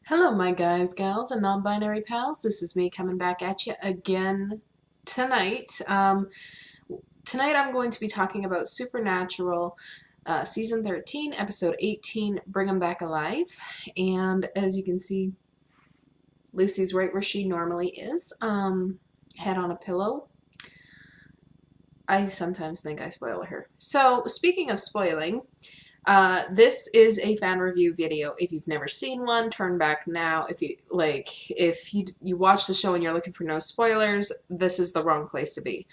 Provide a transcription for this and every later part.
Hello, my guys, gals, and non-binary pals. This is me coming back at you again tonight. Tonight I'm going to be talking about Supernatural, Season 13, Episode 18, Bring 'em Back Alive. And as you can see, Lucy's right where she normally is, head on a pillow. I sometimes think I spoil her. So, speaking of spoiling, this is a fan review video. If you've never seen one, turn back now. If you watch the show and you're looking for no spoilers, this is the wrong place to be.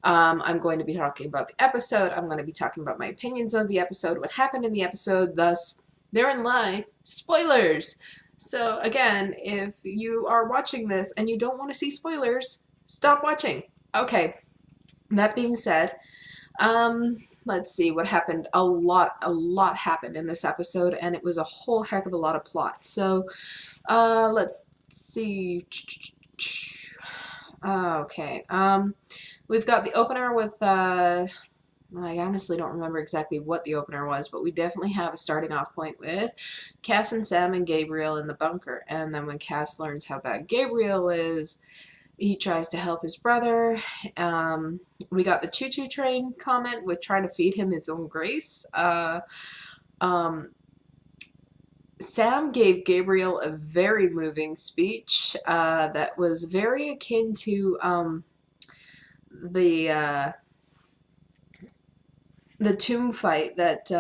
I'm going to be talking about the episode. I'm going to be talking about my opinions on the episode, what happened in the episode, thus, therein lie spoilers. So again, if you are watching this and you don't want to see spoilers, stop watching. Okay, that being said, let's see what happened. A lot happened in this episode, and it was a whole heck of a lot of plot. So, let's see. Okay. We've got the opener with, I honestly don't remember exactly what the opener was, but we definitely have a starting off point with Cass and Sam and Gabriel in the bunker. And then when Cass learns how bad Gabriel is, he tries to help his brother. We got the choo-choo train comment with trying to feed him his own grace. Sam gave Gabriel a very moving speech that was very akin to the tomb fight that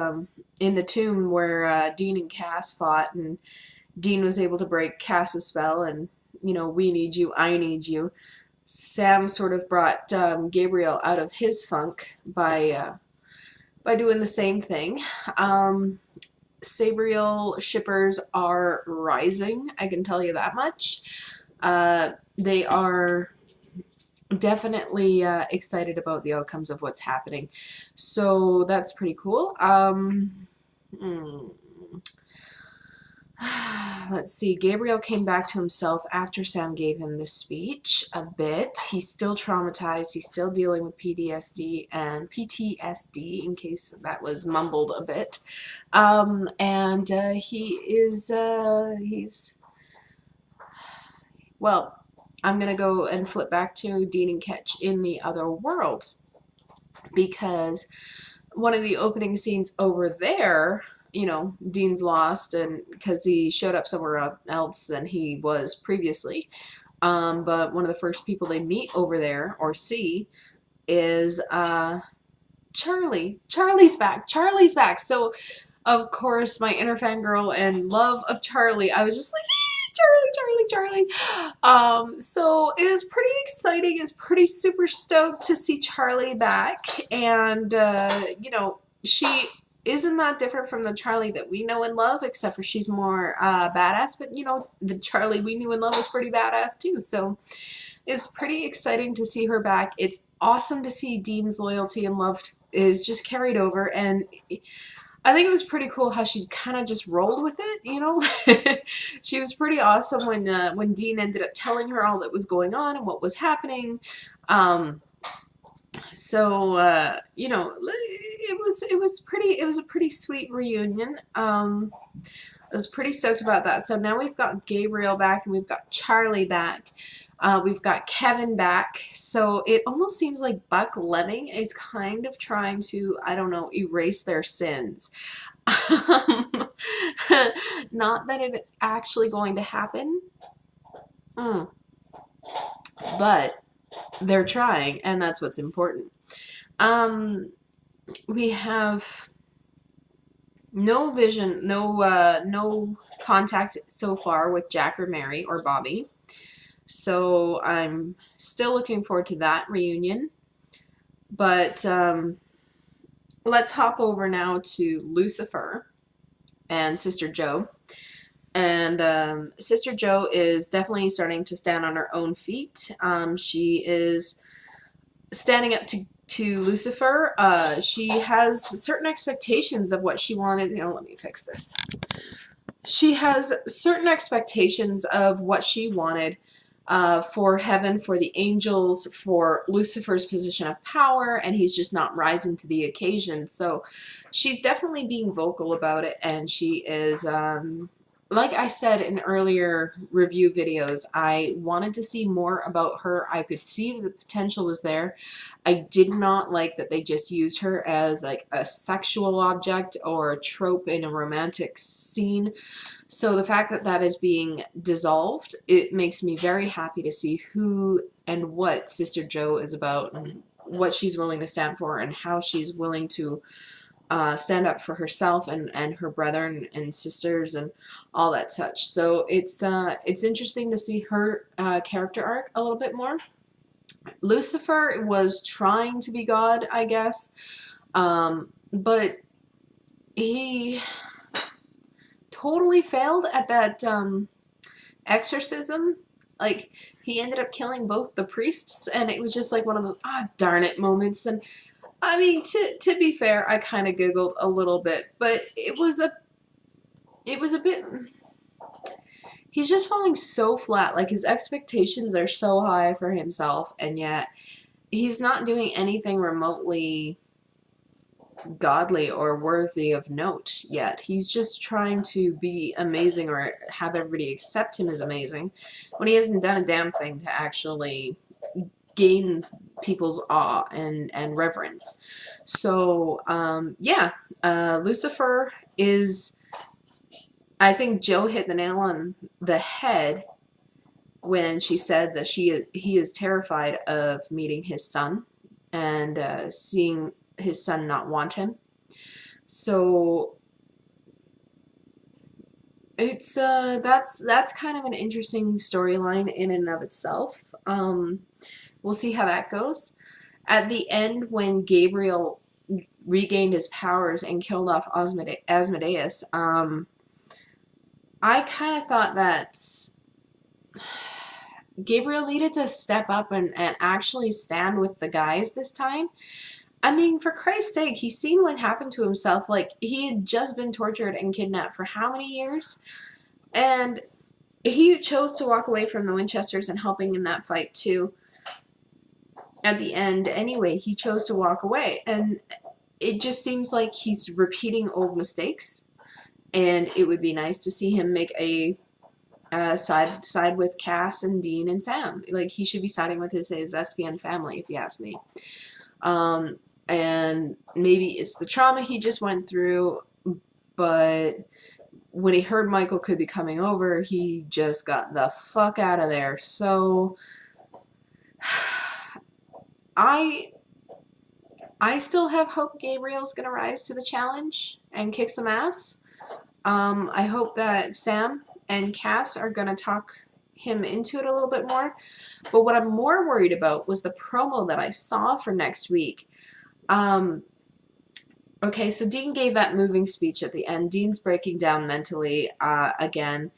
in the tomb where Dean and Cass fought, and Dean was able to break Cass's spell, and we need you, I need you. Sam sort of brought Gabriel out of his funk by doing the same thing. Sabriel shippers are rising, I can tell you that much. They are definitely excited about the outcomes of what's happening. So that's pretty cool. Let's see. Gabriel came back to himself after Sam gave him this speech a bit. He's still traumatized. He's still dealing with PTSD, in case that was mumbled a bit. Well, I'm going to go and flip back to Dean and Ketch in the other world, because one of the opening scenes over there, Dean's lost, and because he showed up somewhere else than he was previously. But one of the first people they meet over there, or see, is Charlie. Charlie's back. Charlie's back. So, of course, my inner fangirl and love of Charlie, I was just like, Charlie. So it was pretty exciting. It's pretty super stoked to see Charlie back. And, she isn't that different from the Charlie that we know and love, except for she's more badass. But, the Charlie we knew and love was pretty badass too. So it's pretty exciting to see her back. It's awesome to see Dean's loyalty and love is just carried over. And I think it was pretty cool how she kind of just rolled with it, She was pretty awesome when Dean ended up telling her all that was going on and what was happening. It was a pretty sweet reunion. I was pretty stoked about that. So now we've got Gabriel back and we've got Charlie back. We've got Kevin back. So it almost seems like Buck Lemming is kind of trying to, I don't know, erase their sins. Not that it's actually going to happen, but they're trying, and that's what's important. We have no vision, no contact so far with Jack or Mary or Bobby. So I'm still looking forward to that reunion. But let's hop over now to Lucifer and Sister Joe. And Sister Joe is definitely starting to stand on her own feet. She is standing up to Lucifer. She has certain expectations of what she wanted. Let me fix this. She has certain expectations of what she wanted for heaven, for the angels, for Lucifer's position of power, and he's just not rising to the occasion. So she's definitely being vocal about it, and she is like I said in earlier review videos, I wanted to see more about her. I could see the potential was there. I did not like that they just used her as like a sexual object or a trope in a romantic scene. So the fact that that is being dissolved, it makes me very happy to see who and what Sister Joe is about and what she's willing to stand for and how she's willing to stand up for herself and her brother and sisters and all that such. So it's interesting to see her character arc a little bit more. Lucifer was trying to be God, I guess, but he totally failed at that exorcism. Like, he ended up killing both the priests, and it was just like one of those darn it moments. And I mean, to be fair, I kind of giggled a little bit, but it was a bit. He's just falling so flat. Like, his expectations are so high for himself, and yet he's not doing anything remotely godly or worthy of note yet. He's just trying to be amazing or have everybody accept him as amazing when he hasn't done a damn thing to actually gain people's awe and reverence. So, yeah, Lucifer is, I think Joe hit the nail on the head when she said that he is terrified of meeting his son and seeing his son not want him. So it's that's kind of an interesting storyline in and of itself. We'll see how that goes. At the end, when Gabriel regained his powers and killed off Asmodeus, I kind of thought that Gabriel needed to step up and actually stand with the guys this time. I mean, for Christ's sake, he's seen what happened to himself. Like, he had just been tortured and kidnapped for how many years? And he chose to walk away from the Winchesters and helping in that fight too. At the end, anyway, he chose to walk away. And it just seems like he's repeating old mistakes. And it would be nice to see him make a side with Cass and Dean and Sam. Like, he should be siding with his SPN family, if you ask me. And maybe it's the trauma he just went through, but when he heard Michael could be coming over, he just got the fuck out of there. So I still have hope Gabriel's gonna rise to the challenge and kick some ass. I hope that Sam and Cass are gonna talk him into it a little bit more. But what I'm more worried about was the promo that I saw for next week. Okay, so Dean gave that moving speech at the end. Dean's breaking down mentally again.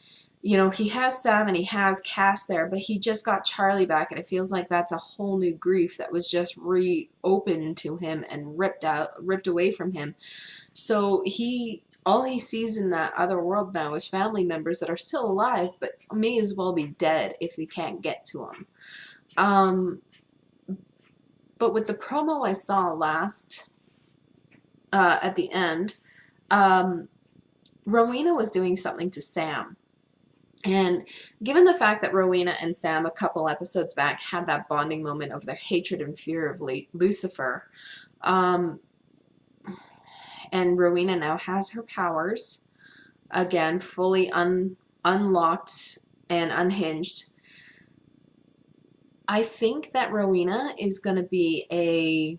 You know, he has Sam and he has Cass there, but he just got Charlie back, and it feels like that's a whole new grief that was just reopened to him and ripped away from him. So all he sees in that other world now is family members that are still alive, but may as well be dead if he can't get to them. But with the promo I saw last, at the end, Rowena was doing something to Sam. And given the fact that Rowena and Sam a couple episodes back had that bonding moment of their hatred and fear of Lucifer, and Rowena now has her powers, again, fully unlocked and unhinged, I think that Rowena is going to be a,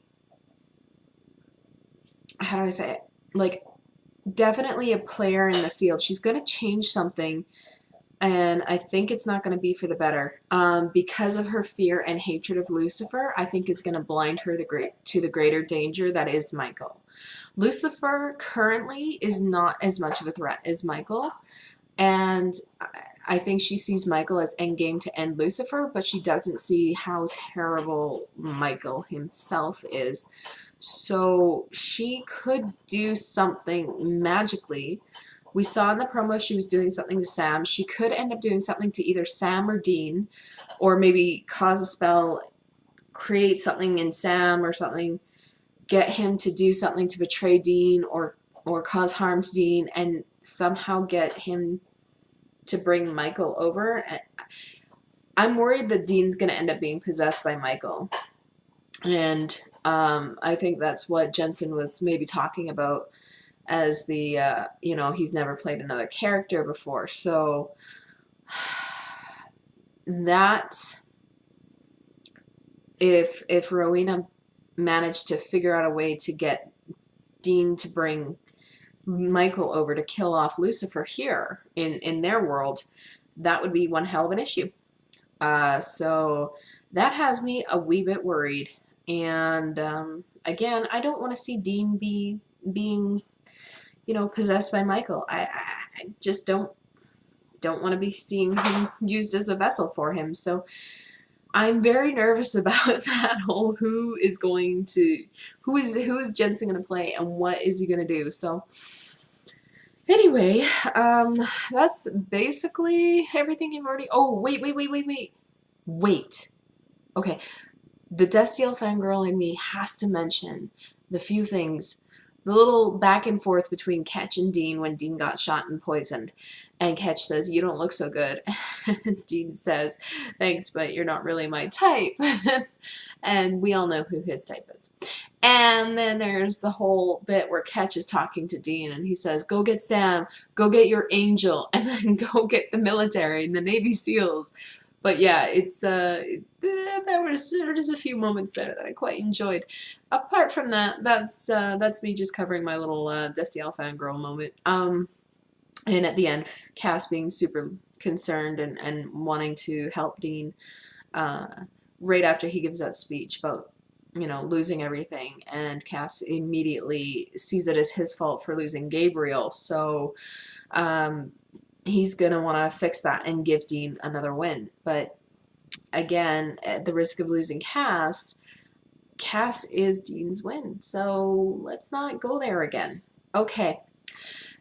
how do I say it? Like, definitely a player in the field. She's going to change something, and I think it's not going to be for the better. Because of her fear and hatred of Lucifer, I think it's going to blind her to the greater danger that is Michael. Lucifer currently is not as much of a threat as Michael, and I think she sees Michael as endgame to end Lucifer, but she doesn't see how terrible Michael himself is. So she could do something magically. We saw in the promo she was doing something to Sam. She could end up doing something to either Sam or Dean, or maybe cause a spell, create something in Sam or something, get him to do something to betray Dean or cause harm to Dean, and somehow get him to bring Michael over. I'm worried that Dean's going to end up being possessed by Michael. And I think that's what Jensen was maybe talking about as the, you know, he's never played another character before. So that, if Rowena managed to figure out a way to get Dean to bring Michael over to kill off Lucifer here in their world, that would be one hell of an issue. So that has me a wee bit worried. And again, I don't want to see Dean being, you know, possessed by Michael. I just don't want to be seeing him used as a vessel for him. So I'm very nervous about that whole who is Jensen going to play and what is he going to do. So anyway, that's basically everything you've already. Oh, wait. Okay, the Destiel fangirl in me has to mention the few things, the little back and forth between Ketch and Dean when Dean got shot and poisoned. And Ketch says, "You don't look so good." And Dean says, "Thanks, but you're not really my type." And we all know who his type is. And then there's the whole bit where Ketch is talking to Dean and he says, "Go get Sam, go get your angel, and then go get the military and the Navy SEALs." But yeah, it's there were just a few moments there that I quite enjoyed. Apart from that, that's me just covering my little Destiel fangirl moment. And at the end, Cass being super concerned and wanting to help Dean right after he gives that speech about, you know, losing everything, and Cass immediately sees it as his fault for losing Gabriel. So he's gonna want to fix that and give Dean another win. But again, at the risk of losing Cass, Cass is Dean's win. So let's not go there again. Okay.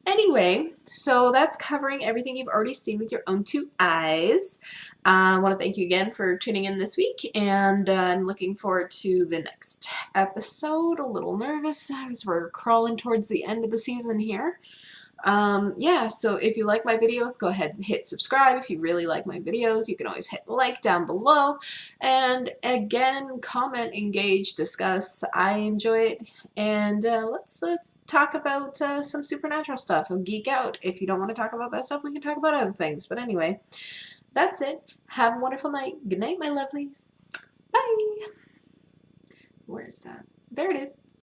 Anyway, so that's covering everything you've already seen with your own two eyes. I want to thank you again for tuning in this week, and I'm looking forward to the next episode. A little nervous as we're crawling towards the end of the season here. Yeah, so if you like my videos, go ahead and hit subscribe. If you really like my videos, you can always hit like down below. And again, comment, engage, discuss. I enjoy it. And let's talk about some supernatural stuff and geek out. If you don't want to talk about that stuff, we can talk about other things. But anyway, that's it. Have a wonderful night. Good night, my lovelies. Bye. Where's that? There it is.